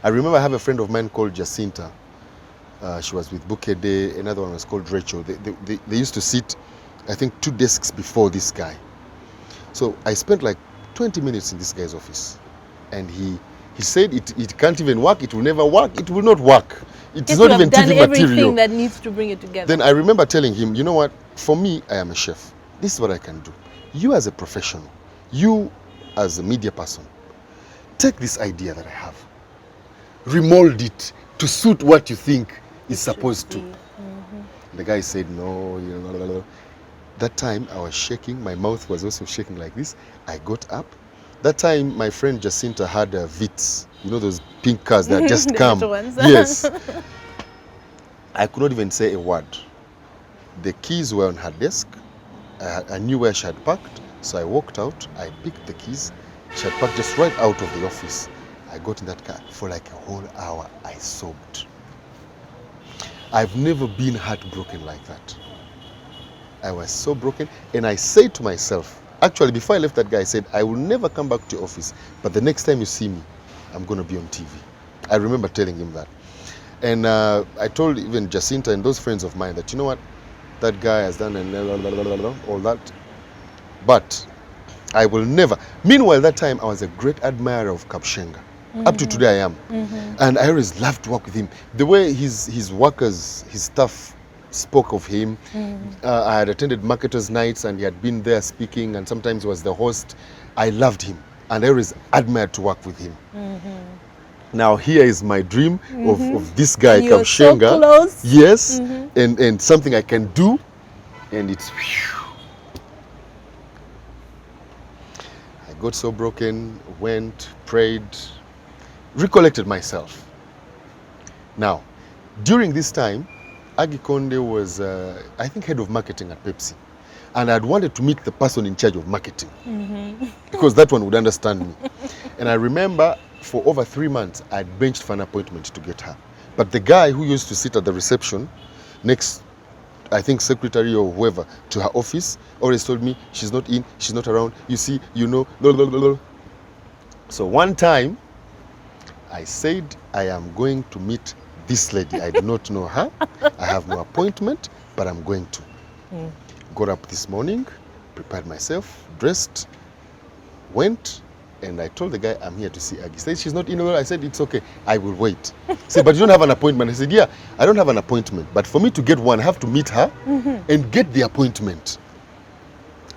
I remember I have a friend of mine called Jacinta. She was with Bukede. Another one was called Rachel. They used to sit, I think, 2 desks before this guy. So I spent like 20 minutes in this guy's office. And he said it can't even work. It will never work. It will not work. It's not even TV material. Everything that needs to bring it together. Then I remember telling him, you know what? For me, I am a chef. This is what I can do. You as a professional, you as a media person, take this idea that I have, remold it to suit what you think is supposed to. The guy said, no, you know. That time I was shaking. My mouth was also shaking like this. I got up. That time my friend Jacinta had Vitz. You know those pink cars that just come. Yes. I could not even say a word. The keys were on her desk. I knew where she had parked. So I walked out. I picked the keys. She had parked just right out of the office. I got in that car. For like a whole hour, I sobbed. I've never been heartbroken like that. I was so broken. And I said to myself, actually, before I left that guy, I said, I will never come back to office. But the next time you see me, I'm going to be on TV. I remember telling him that. And I told even Jacinta and those friends of mine that, you know what, that guy has done all that. But I will never. Meanwhile, that time, I was a great admirer of Kapshenga. Up to today, I am. And I always loved to work with him. The way his workers, his staff spoke of him. I had attended marketers' nights and he had been there speaking and sometimes was the host. I loved him and I always admired to work with him. Now here is my dream of this guy, Kapshenga. So close. Yes, and something I can do, and it's. I got so broken, went, prayed, recollected myself. Now, during this time, Agi Konde was, I think, head of marketing at Pepsi. And I'd wanted to meet the person in charge of marketing because that one would understand me. And I remember for over 3 months, I'd benched for an appointment to get her. But the guy who used to sit at the reception next, I think, secretary or whoever to her office always told me, she's not in, she's not around, you see, you know, blah, blah, blah, blah. So one time, I said, I am going to meet this lady. I do not know her. I have no appointment, but I'm going to. Got up this morning, prepared myself, dressed, went, and I told the guy, I'm here to see Aggie. He said, she's not in. I said, it's okay, I will wait. He said, but you don't have an appointment. I said, yeah, I don't have an appointment, but for me to get one, I have to meet her and get the appointment.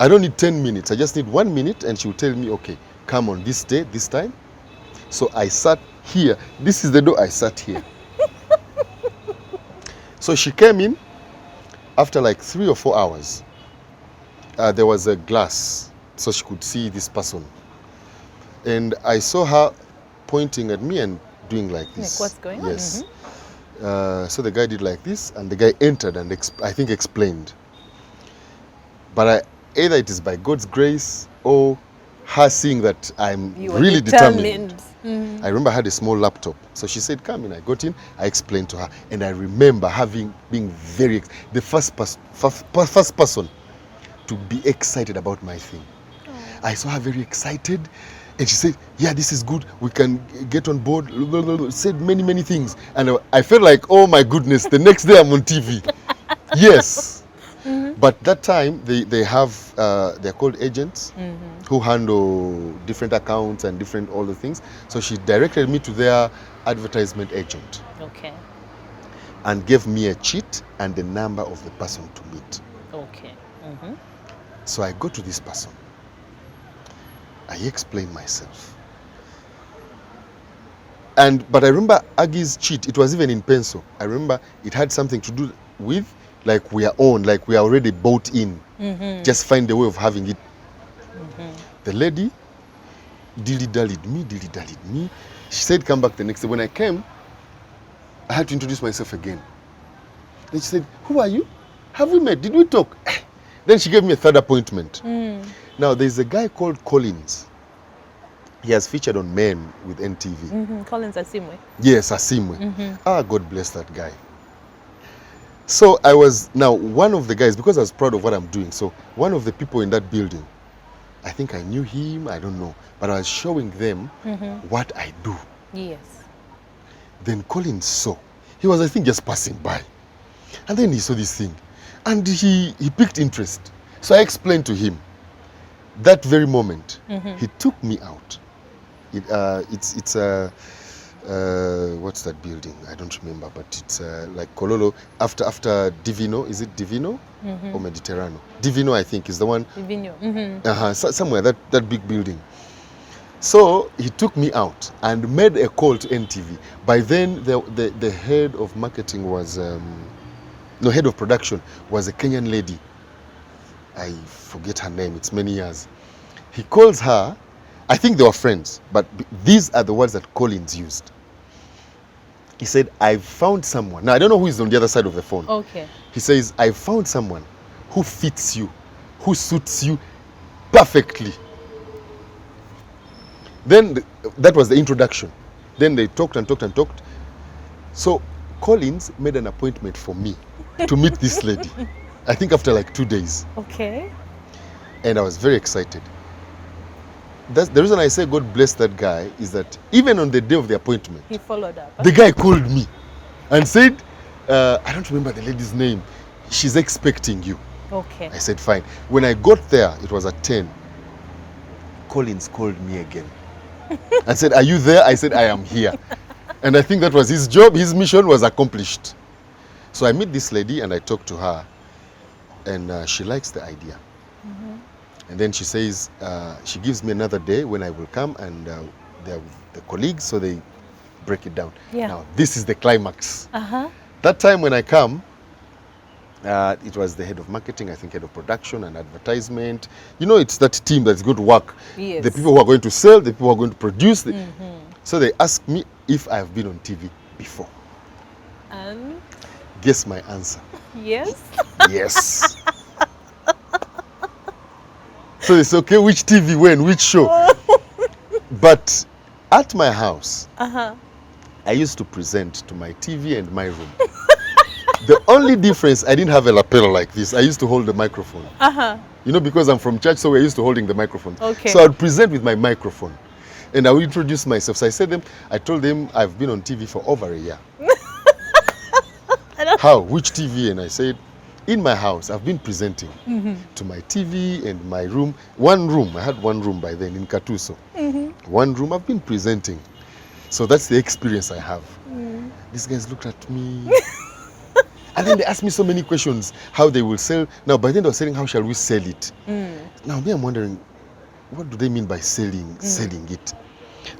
I don't need 10 minutes. I just need 1 minute, and she will tell me, okay, come on this day, this time. So I sat here. This is the door. I sat here. So she came in after like 3 or 4 hours. There was a glass so she could see this person. And I saw her pointing at me and doing like this. Like, what's going on? Yes. So the guy did like this, and the guy entered and I think explained. But either it is by God's grace or her seeing that I'm really determined. I remember I had a small laptop. So she said, come in. I got in. I explained to her. And I remember being very, the first person to be excited about my thing. I saw her very excited. And she said, yeah, this is good. We can get on board. Said many, many things. And I felt like, oh my goodness, the next day I'm on TV. Yes. But that time, they have, they're called agents who handle different accounts and different all the things. So she directed me to their advertisement agent. Okay. And gave me a sheet and the number of the person to meet. Okay. So I go to this person. I explain myself. But I remember Aggie's sheet, it was even in pencil. I remember it had something to do with like we are on, like we are already bought in. Just find a way of having it. The lady dilly-dallied me. She said, come back the next day. When I came, I had to introduce myself again. Then she said, who are you? Have we met? Did we talk? Then she gave me a third appointment. Now, there's a guy called Collins. He has featured on Men with NTV. Collins Asimwe. Yes, Asimwe. God bless that guy. So I was now one of the guys, because I was proud of what I'm doing. So one of the people in that building, I think I knew him, I don't know. But I was showing them what I do. Yes. Then Collins saw. He was, I think, just passing by. And then he saw this thing. And he picked interest. So I explained to him. That very moment, he took me out. It's a what's that building? I don't remember, but it's like Kololo after Divino. Is it Divino or Mediterranean? Divino, I think, is the one. Divino. Somewhere that big building. So he took me out and made a call to NTV. By then, the head of marketing was head of production was a Kenyan lady. I forget her name. It's many years. He calls her. I think they were friends, but these are the words that Collins used. He said, "I've found someone." Now, I don't know who is on the other side of the phone. Okay. He says, "I've found someone who fits you, who suits you perfectly." Then that was the introduction. Then they talked and talked and talked. So Collins made an appointment for me to meet this lady. I think after like 2 days. Okay. And I was very excited. That's the reason I say God bless that guy, is that even on the day of the appointment, He followed up. the guy called me and said, I don't remember the lady's name. She's expecting you. Okay. I said, fine. When I got there, it was at 10. Collins called me again and said, are you there? I said, I am here. And I think that was his job. His mission was accomplished. So I meet this lady and I talk to her, and she likes the idea. And then she says, she gives me another day when I will come, and they're with the colleagues, so they break it down. Yeah. Now, this is the climax. That time when I come, it was the head of marketing, I think head of production and advertisement. You know, it's that team that's going to work. Yes. The people who are going to sell, the people who are going to produce. So they asked me if I have been on TV before. And Guess my answer. yes. Yes. So it's okay, which TV, when, which show. But at my house, I used to present to my TV and my room. The only difference, I didn't have a lapel like this. I used to hold the microphone. You know, because I'm from church, so we're used to holding the microphone. Okay. So I would present with my microphone. And I would introduce myself. So I told them I've been on TV for over a year. How? Which TV? And I said, in my house, I've been presenting to my TV and my room. One room, I had one room by then in Katuso. One room, I've been presenting. So that's the experience I have. These guys looked at me. And then they asked me so many questions, how they will sell. Now, by then they were saying, how shall we sell it? Now, me, I'm wondering, what do they mean by selling it?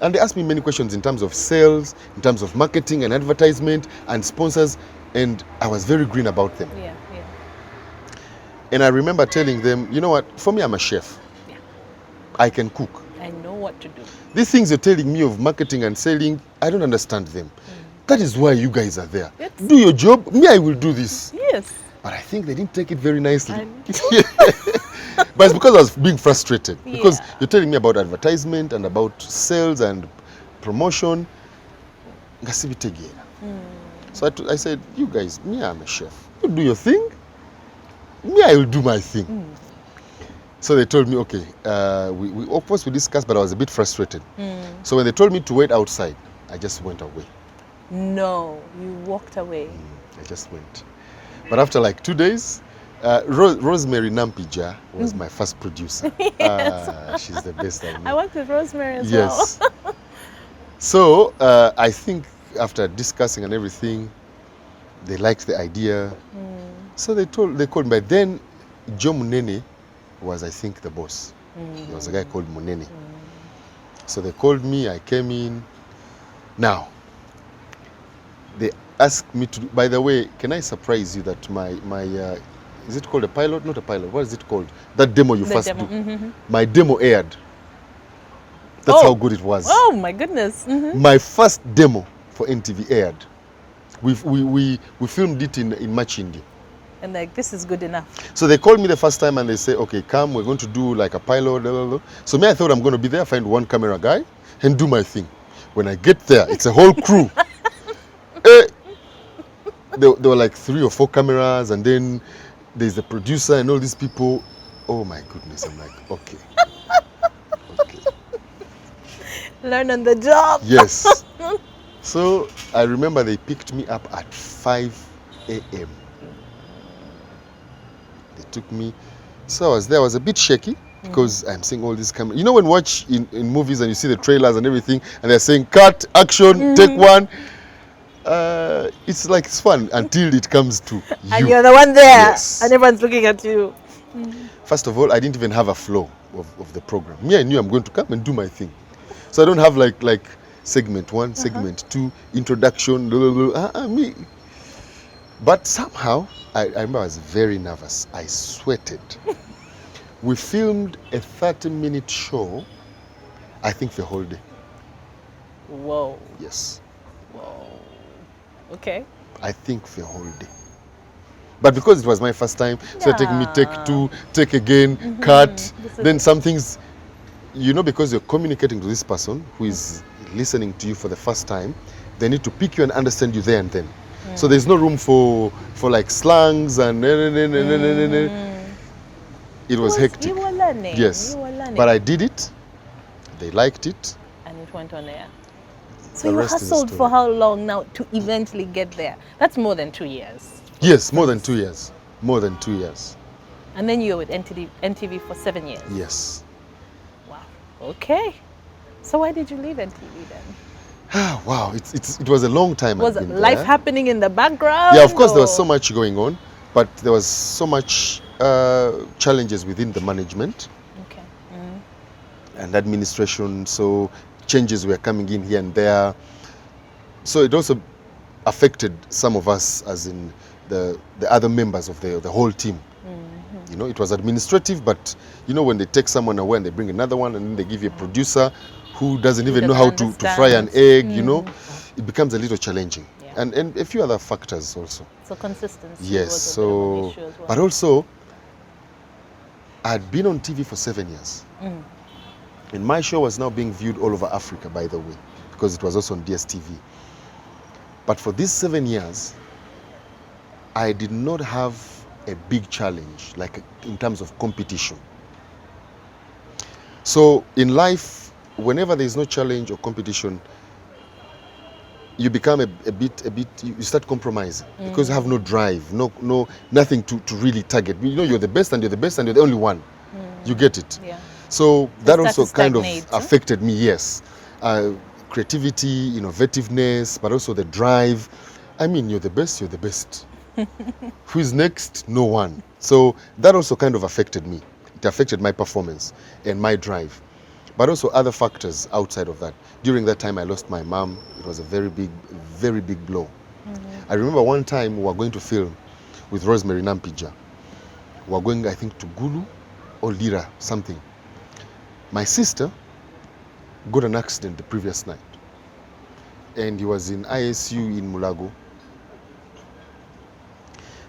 And they asked me many questions in terms of sales, in terms of marketing and advertisement and sponsors. And I was very green about them. Yeah. And I remember telling them, you know what, for me, I'm a chef. Yeah. I can cook. I know what to do. These things you're telling me of marketing and selling, I don't understand them. That is why you guys are there. Yes. Do your job, me, I will do this. Yes. But I think they didn't take it very nicely. But it's because I was being frustrated. Because you're telling me about advertisement and about sales and promotion. So I said, you guys, me, I'm a chef. You do your thing. Me, I will do my thing. So they told me, okay, we of course we discussed, but I was a bit frustrated. So when they told me to wait outside, I just went away. No, you walked away. I just went. But after like 2 days, Rosemary Nampija was my first producer. She's the best I know. I worked with Rosemary as Yes. well. So I think after discussing and everything, they liked the idea. So they called me. But then Joe Munene was, I think, the boss. There was a guy called Munene. So they called me, I came in. Now, they asked me to, by the way, can I surprise you that my is it called a pilot? Not a pilot, what is it called? That demo you first do. My demo aired. That's how good it was. Oh my goodness. My first demo for NTV aired. We filmed it in Machindi. And like, this is good enough. So they called me the first time and they say, okay, come, we're going to do like a pilot. Blah, blah, blah. So me, I thought I'm going to be there, find one camera guy and do my thing. When I get there, it's a whole crew. There were like 3 or 4 cameras, and then there's the producer and all these people. Oh my goodness, I'm like, okay. Okay. Learn on the job. Yes. So I remember they picked me up at 5 a.m. They took me. So I was there. I was a bit shaky because I'm seeing all these cameras. You know when you watch in movies and you see the trailers and everything and they're saying cut, action, take one. It's like it's fun until it comes to you. And you're the one there. Yes. And everyone's looking at you. First of all, I didn't even have a flow of the program. Me, I knew I'm going to come and do my thing. So I don't have like segment 1, segment 2, introduction, blah, blah, blah. Me. But somehow, I remember I was very nervous. I sweated. We filmed a 30-minute show, I think the whole day. Whoa. Yes. Whoa. Okay. I think the whole day. But because it was my first time, so take me, take 2, take again, cut. Then some things, you know, because you're communicating to this person who is listening to you for the first time, they need to pick you and understand you there and then. So there's no room for like slangs and it was hectic. You were learning. Yes. You were learning. But I did it. They liked it. And it went on air. So The you rest is hustled story. for how long now to eventually get there? That's more than 2 years. Yes, more than 2 years. More than 2 years. And then you were with NTV for 7 years. Yes. Wow. Okay. So why did you leave NTV then? Wow, it was a long time. Was I'd been life there. happening in the background? Yeah, of course there was or- so much going on, but there was so much challenges within the management Okay. and administration, so changes were coming in here and there. So it also affected some of us, as in the other members of the whole team. You know, it was administrative, but you know, when they take someone away and they bring another one and then they give you a producer who doesn't even know how doesn't to fry an understand. egg, you know, it becomes a little challenging. Yeah. And a few other factors also. So consistency Yes, was a bit of an so, issue as well. but also, I'd been on TV for 7 years. And my show was now being viewed all over Africa, by the way, because it was also on DSTV. But for these 7 years, I did not have a big challenge, like in terms of competition. So in life, whenever there is no challenge or competition, you become a bit, you start compromising because you have no drive, nothing to really target. You know, you're the best and you're the best and you're the only one. You get it? Yeah. So that start also to kind of stagnate, huh? affected me, yes. Creativity, innovativeness, but also the drive. I mean, you're the best, you're the best. Who is next? No one. So that also kind of affected me. It affected my performance and my drive. But also other factors outside of that. During that time, I lost my mom. It was a very big blow. I remember one time we were going to film with Rosemary Nampija. We were going, I think, to Gulu or Lira, something. My sister got an accident the previous night. And he was in ISU in Mulago.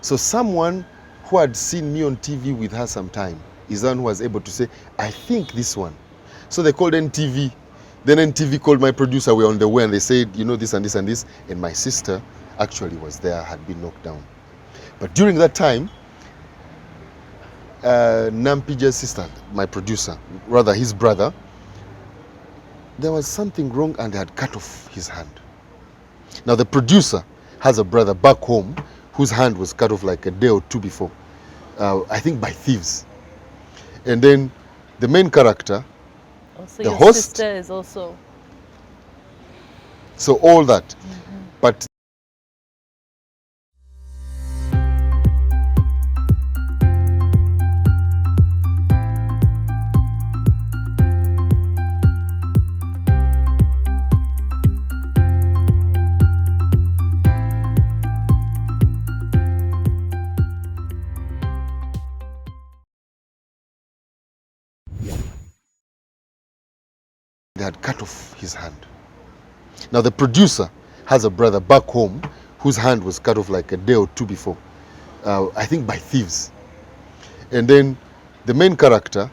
So someone who had seen me on TV with her sometime is the one who was able to say, I think this one. So they called NTV. Then NTV called my producer. We're on the way and they said, you know, this and this and this. And my sister actually was there, had been knocked down. But during that time, Nampija's sister, my producer, rather his brother, there was something wrong and they had cut off his hand. Now the producer has a brother back home whose hand was cut off like a day or two before, I think by thieves. And then the main character, Also, the your host- sister is also. so all that. But they had cut off his hand. Now the producer has a brother back home whose hand was cut off like a day or two before, I think by thieves. And then the main character,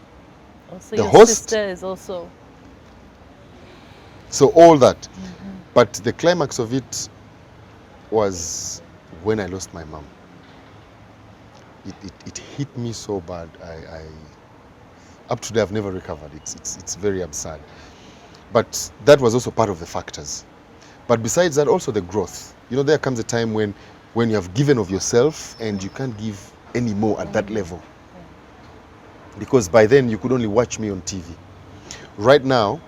Also, the your host- sister is also. so all that. But the climax of it was when I lost my mom. It hit me so bad. I up to today I've never recovered. It's very absurd. But that was also part of the factors. But besides that, also the growth. You know, there comes a time when you have given of yourself and you can't give any more at that level. Because by then you could only watch me on TV. Right now,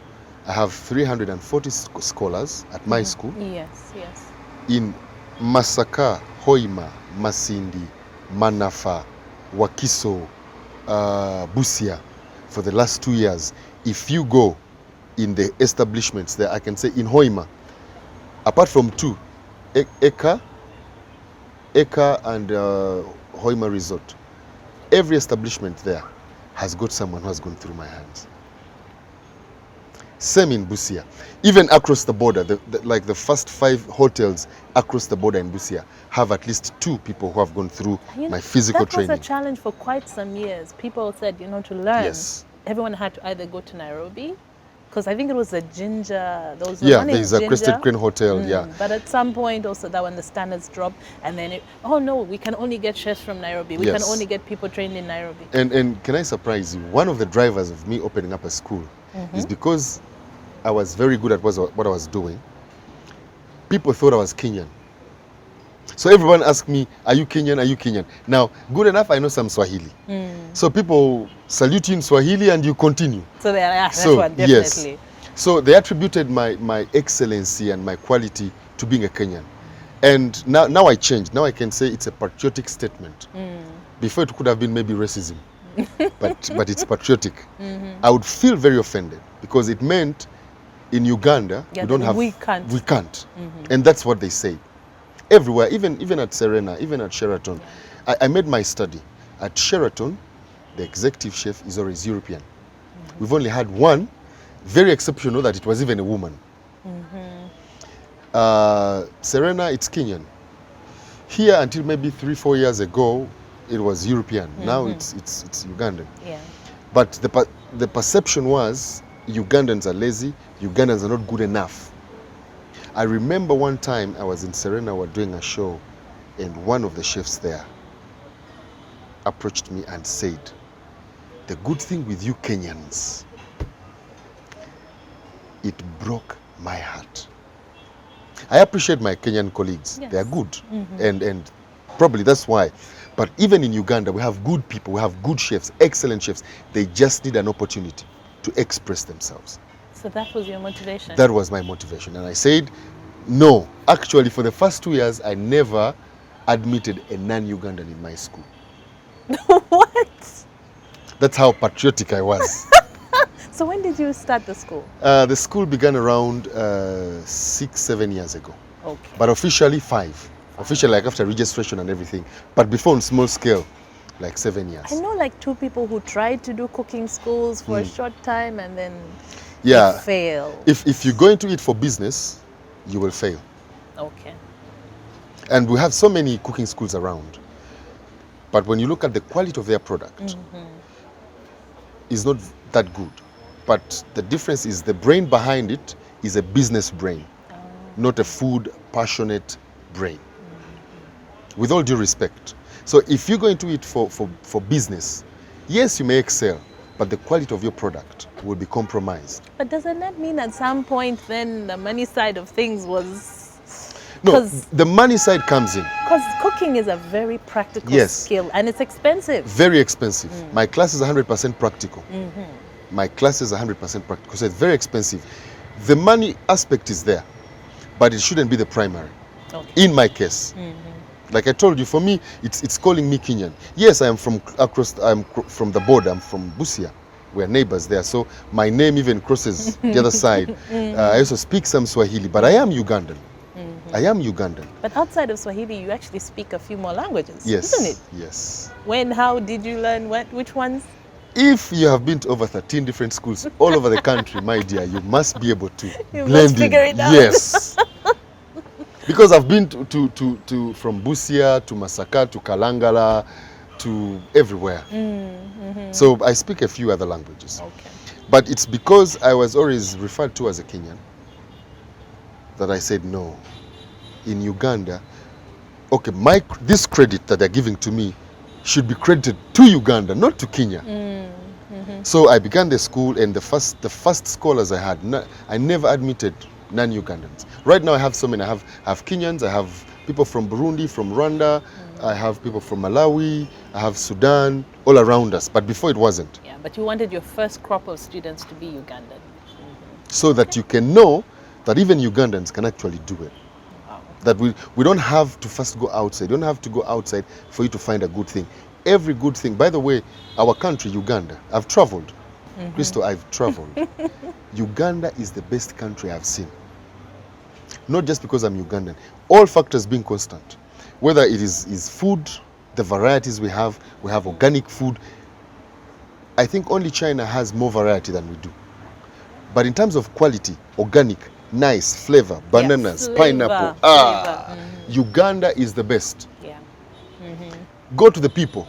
I have 340 scholars at my school. Yes, yes. In Masaka, Hoima, Masindi, Manafa, Wakiso, Busia, for the last 2 years. If you go in the establishments there, I can say in Hoima, apart from two, Eka and Hoima Resort, every establishment there has got someone who has gone through my hands. Same in Busia. Even across the border, like the first 5 hotels across the border in Busia have at least 2 people who have gone through my physical training. That was a challenge for quite some years. People said, to learn, yes, everyone had to either go to Nairobi, because I think it was a Ginger. There's a Crested Crane Hotel, yeah. But at some point also that when the standards dropped, and then we can only get chefs from Nairobi. We can only get people trained in Nairobi. And can I surprise you? One of the drivers of me opening up a school is because I was very good at what I was doing. People thought I was Kenyan. So everyone asked me, are you Kenyan? Are you Kenyan? Now, good enough, I know some Swahili. So people salute you in Swahili and you continue. So that's one, definitely. Yes. So they attributed my excellency and my quality to being a Kenyan. And now I changed. Now I can say it's a patriotic statement. Before it could have been maybe racism. but it's patriotic. I would feel very offended because it meant in Uganda we can't. And that's what they say. Everywhere, even at Serena, even at Sheraton. I made my study. At Sheraton, the executive chef is always European. We've only had one, very exceptional, that it was even a woman. Serena, it's Kenyan. Here, until maybe 3-4 years ago, it was European. Now it's Ugandan. Yeah. But the perception was Ugandans are lazy, Ugandans are not good enough. I remember one time I was in Serena, we were doing a show, and one of the chefs there approached me and said, the good thing with you Kenyans, it broke my heart. I appreciate my Kenyan colleagues. Yes. They are good. And probably that's why. But even in Uganda, we have good people, we have good chefs, excellent chefs. They just need an opportunity to express themselves. So that was your motivation? That was my motivation. And I said, no. Actually, for the first 2 years, I never admitted a non-Ugandan in my school. What? That's how patriotic I was. So when did you start the school? The school began around 6-7 years ago. Okay. But officially 5. Officially, like after registration and everything. But before on small scale, like 7 years. I know like 2 people who tried to do cooking schools for a short time and then they failed. If you're going to it for business, you will fail. Okay. And we have so many cooking schools around. But when you look at the quality of their product, it's not that good. But the difference is the brain behind it is a business brain, not a food passionate brain. With all due respect. So if you're going to it for business, yes, you may excel, but the quality of your product will be compromised. But doesn't that mean at some point then the money side of things was... No, the money side comes in. Because cooking is a very practical skill and it's expensive. Very expensive. My class is 100% practical. My class is 100% practical, so it's very expensive. The money aspect is there, but it shouldn't be the primary. Okay. In my case. Like I told you, for me, it's calling me Kenyan. Yes, I'm from the border. I'm from Busia. We're neighbors there, so my name even crosses the other side. I also speak some Swahili, but I am Ugandan. I am Ugandan. But outside of Swahili, you actually speak a few more languages, yes, isn't it? Yes. When, how did you learn which ones? If you have been to over 13 different schools all over the country, my dear, you must be able to you blend must figure it out. Yes. Because I've been to from Busia to Masaka to Kalangala to everywhere. So I speak a few other languages. Okay. But it's because I was always referred to as a Kenyan that I said no. In Uganda, okay, this credit that they're giving to me should be credited to Uganda, not to Kenya. So I began the school, and the first scholars I had, I never admitted non-Ugandans. Right now I have so many. I have Kenyans, I have people from Burundi, from Rwanda, I have people from Malawi, I have Sudan, all around us. But before it wasn't. Yeah, but you wanted your first crop of students to be Ugandan. So that you can know that even Ugandans can actually do it. Wow. That we don't have to first go outside. You don't have to go outside for you to find a good thing. Every good thing. By the way, our country, Uganda, I've traveled. Crystal, I've traveled. Uganda is the best country I've seen. Not just because I'm Ugandan. All factors being constant. Whether it is food, the varieties we have organic food. I think only China has more variety than we do. But in terms of quality, organic, nice, flavor, bananas, flavor, pineapple, Uganda is the best. Yeah. Go to the people.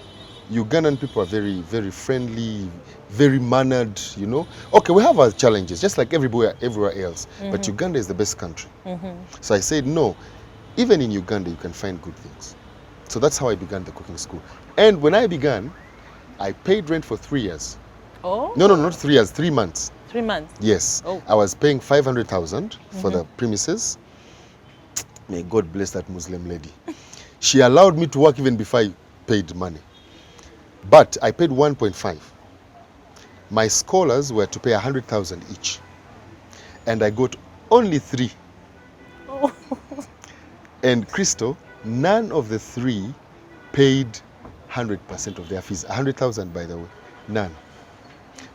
Ugandan people are very, very friendly, very mannered, you know. Okay, we have our challenges, just like everywhere else. But Uganda is the best country. So I said, no, even in Uganda, you can find good things. So that's how I began the cooking school. And when I began, I paid rent for 3 years. Oh? No, not 3 years, 3 months. 3 months? Yes. Oh. I was paying 500,000 for the premises. May God bless that Muslim lady. She allowed me to work even before I paid money. But I paid 1.5. My scholars were to pay 100,000 each. And I got only 3. Oh. And Crystal, none of the 3 paid 100% of their fees. 100,000, by the way. None.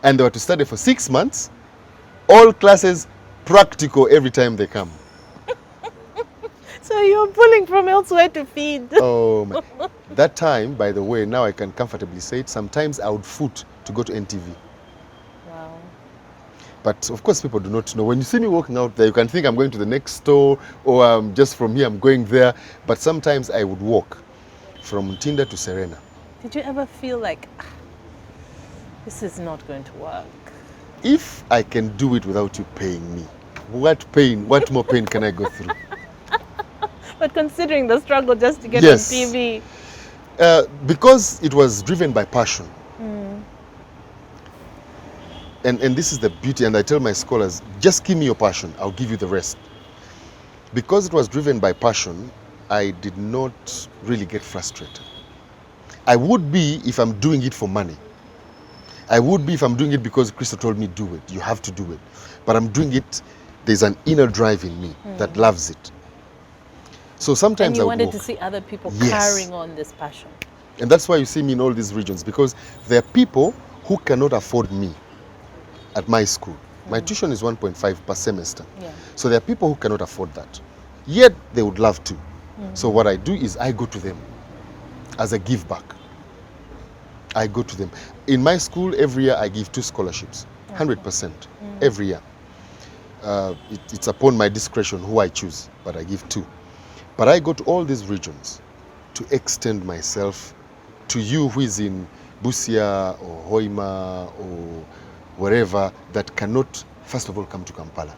And they were to study for 6 months. All classes practical every time they come. So you're pulling from elsewhere to feed. Oh, my. That time, by the way, now I can comfortably say it, sometimes I would foot to go to NTV. Wow. But of course, people do not know. When you see me walking out there, you can think I'm going to the next store, or just from here, I'm going there. But sometimes I would walk from Tinda to Serena. Did you ever feel like, this is not going to work? If I can do it without you paying me, what more pain can I go through? But considering the struggle just to get Yes. on TV. Because it was driven by passion. And this is the beauty, and I tell my scholars, just give me your passion, I'll give you the rest. Because it was driven by passion, I did not really get frustrated. I would be if I'm doing it for money. I would be if I'm doing it because Krista told me do it, you have to do it. But I'm doing it, there's an inner drive in me that loves it. So sometimes And you I would wanted walk. to see other people Yes. carrying on this passion. And that's why you see me in all these regions, because there are people who cannot afford me at my school. My tuition is 1.5 per semester. Yeah. So there are people who cannot afford that. Yet they would love to. So what I do is I go to them as a give back. I go to them. In my school, every year I give 2 scholarships, 100%, every year. It's upon my discretion who I choose, but I give 2. But I go to all these regions to extend myself to you who is in Busia or Hoima or wherever that cannot, first of all, come to Kampala.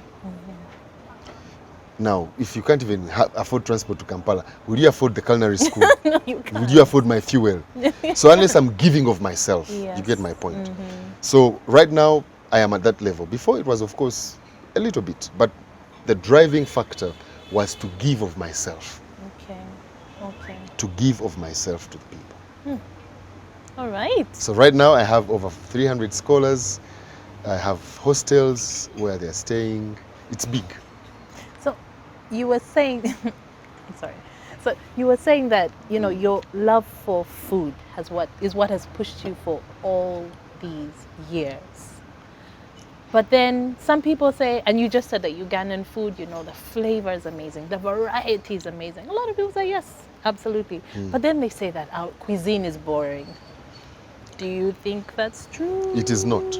Now, if you can't even afford transport to Kampala, will you afford the culinary school? No, you can't. Will you afford my fuel? So unless I'm giving of myself, you get my point. So right now, I am at that level. Before it was, of course, a little bit, but the driving factor was to give of myself. Okay. To give of myself to the people. All right. So right now I have over 300 scholars. I have hostels where they're staying. It's big. So you were saying, I'm sorry. So you were saying that, you know, your love for food is what has pushed you for all these years. But then some people say, and you just said that Ugandan food, you know, the flavor is amazing, the variety is amazing. A lot of people say yes, absolutely. But then they say that our cuisine is boring. Do you think that's true? It is not.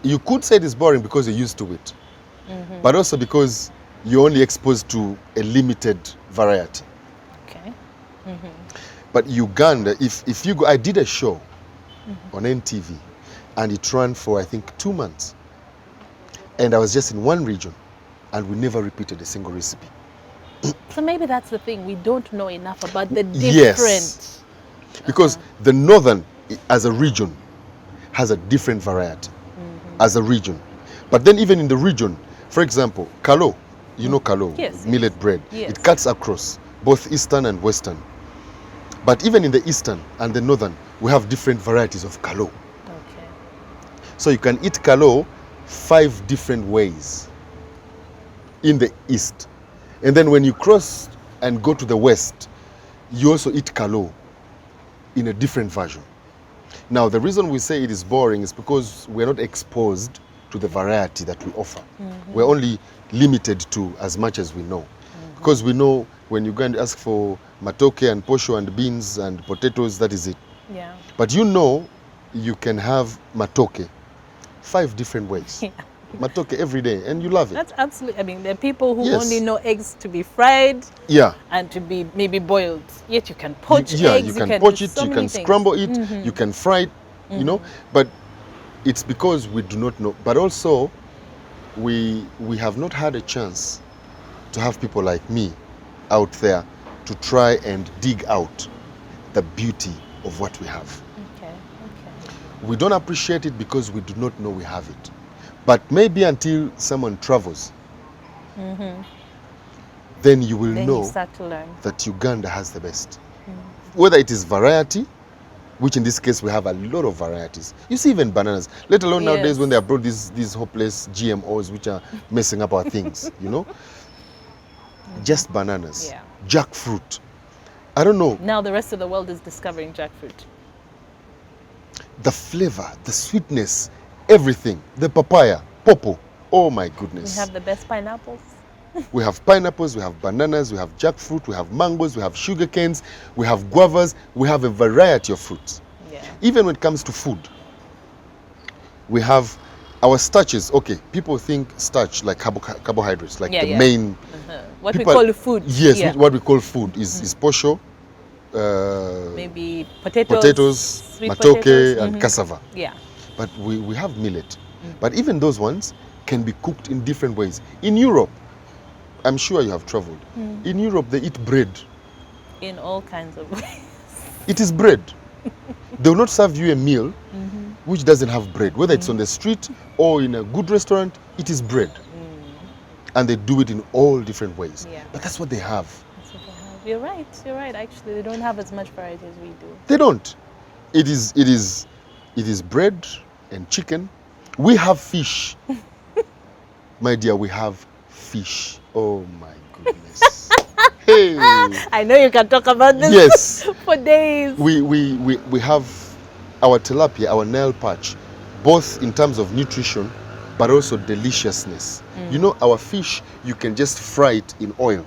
You could say it is boring because you're used to it, but also because you're only exposed to a limited variety. Okay. But Uganda, if you go, I did a show on NTV, and it ran for, I think, 2 months. And I was just in one region, and we never repeated a single recipe. So maybe that's the thing. We don't know enough about the different. Yes. Because the northern, as a region, has a different variety, as a region. But then even in the region, For example, kalo. You know kalo, Yes, millet bread. Yes. It cuts across both Eastern and Western. But even in the Eastern and the Northern, we have different varieties of kalo. Okay. So you can eat kalo 5 different ways in the East. And then when you cross and go to the West, you also eat kalo in a different version. Now, the reason we say it is boring is because we're not exposed to the variety that we offer. We're only limited to as much as we know. Because we know when you go and ask for matoke and posho and beans and potatoes, that is it. Yeah. But you know you can have matoke 5 different ways. Yeah. Matoke every day, and you love it. That's absolutely. I mean, there are people who Yes. only know eggs to be fried Yeah. and to be maybe boiled. Yet you can poach Yeah, eggs. you can do poach it, so you many can things. scramble it, you can fry it, you know. But it's because we do not know. But also, we have not had a chance to have people like me out there to try and dig out the beauty of what we have. Okay. Okay. We don't appreciate it because we do not know we have it. But maybe until someone travels, then you will Then know you start to learn. that Uganda has the best. Whether it is variety, which in this case we have a lot of varieties. You see even bananas, let alone nowadays Yes. when they have brought these hopeless GMOs which are messing up our things, you know. Just bananas, Yeah. jackfruit. I don't know, Now the rest of the world is discovering jackfruit. the flavor, the sweetness, everything. The papaya, popo. Oh my We goodness. have the best pineapples. We have pineapples, we have bananas, we have jackfruit, we have mangoes, we have sugar canes, we have guavas, we have a variety of fruits. Yeah. Even when it comes to food, we have our starches. Okay, people think starch like carbohydrates, like Yeah, the yeah. main. What People- we call food. Yes, Yeah. what we call food is posho, Maybe potatoes. potatoes, sweet matoke, potatoes. and cassava. Yeah. But we have millet. But even those ones can be cooked in different ways. In Europe, I'm sure you have traveled. In Europe, they eat bread. In all kinds of ways. It is bread. They will not serve you a meal which doesn't have bread. Whether it's on the street or in a good restaurant, it is bread. And they do it in all different ways. Yeah. But that's what they have. That's what they have. You're right. You're right. Actually, they don't have as much variety as we do. They don't. It is bread and chicken. We have fish. My dear, we have fish. Oh my goodness. Hey. I know you can talk about this Yes. for days. We have our tilapia, our Nile perch, both in terms of nutrition, but also deliciousness. You know, our fish, you can just fry it in oil.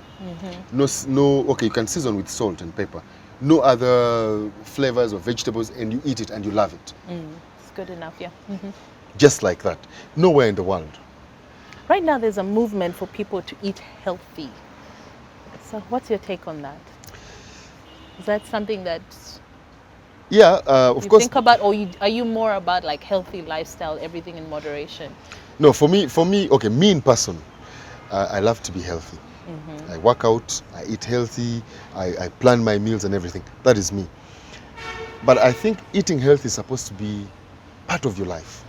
Okay, you can season with salt and pepper. No other flavors or vegetables, and you eat it and you love it. It's good enough, yeah. Just like that. Nowhere in the world. Right now, there's a movement for people to eat healthy. So, what's your take on that? Is that something that Yeah, of you course. think about, or are you more about like healthy lifestyle, everything in moderation? No, for me, okay, me in person, I love to be healthy. I work out, I eat healthy, I plan my meals and everything. That is me. But I think eating healthy is supposed to be part of your life.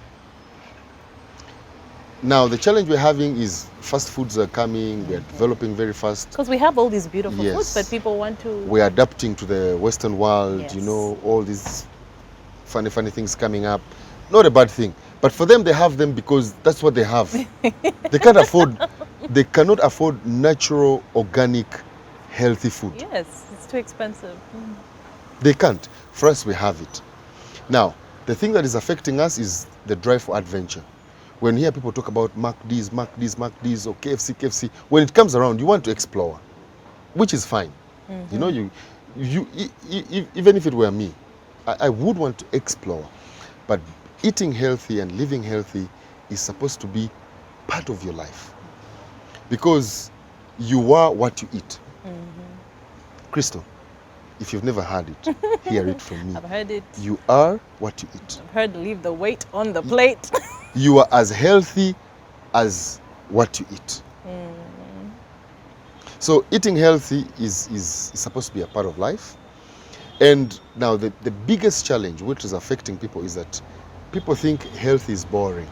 Now, the challenge we're having is fast foods are coming, we're developing very fast. Because we have all these beautiful Yes. foods, but people want to. We're adapting to the Western world, you Yes. know, all these funny things coming up. Not a bad thing. But for them, they have them because that's what they have. They can't afford, they cannot afford natural, organic, healthy food. Yes, it's too expensive. They can't. For us, we have it. Now, the thing that is affecting us is the drive for adventure. When you hear people talk about McD's, or KFC, when it comes around, you want to explore, which is fine. You know, even if it were me, I would want to explore. But eating healthy and living healthy is supposed to be part of your life. Because you are what you eat. Crystal, if you've never heard it, hear it from me. I've heard it. You are what you eat. I've heard leave the weight on the plate. You are as healthy as what you eat. So eating healthy is supposed to be a part of life. And now the biggest challenge which is affecting people is that people think health is boring.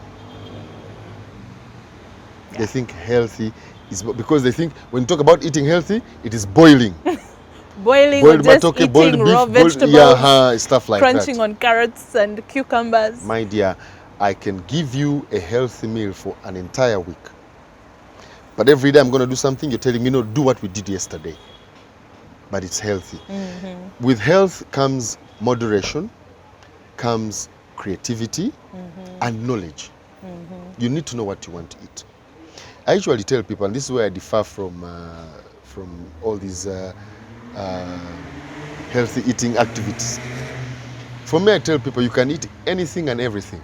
Yeah. They think healthy is because they think when you talk about eating healthy, it is boiling. Boiling or Boiled just matoke, eating boiled beef, raw vegetables, stuff like crunching that. on carrots and cucumbers. My dear, I can give you a healthy meal for an entire week. But every day I'm going to do something, you're telling me, no, do what we did yesterday. But it's healthy. With health comes moderation, comes creativity, and knowledge. You need to know what you want to eat. I usually tell people, and this is where I differ from all these healthy eating activities. For me, I tell people you can eat anything and everything,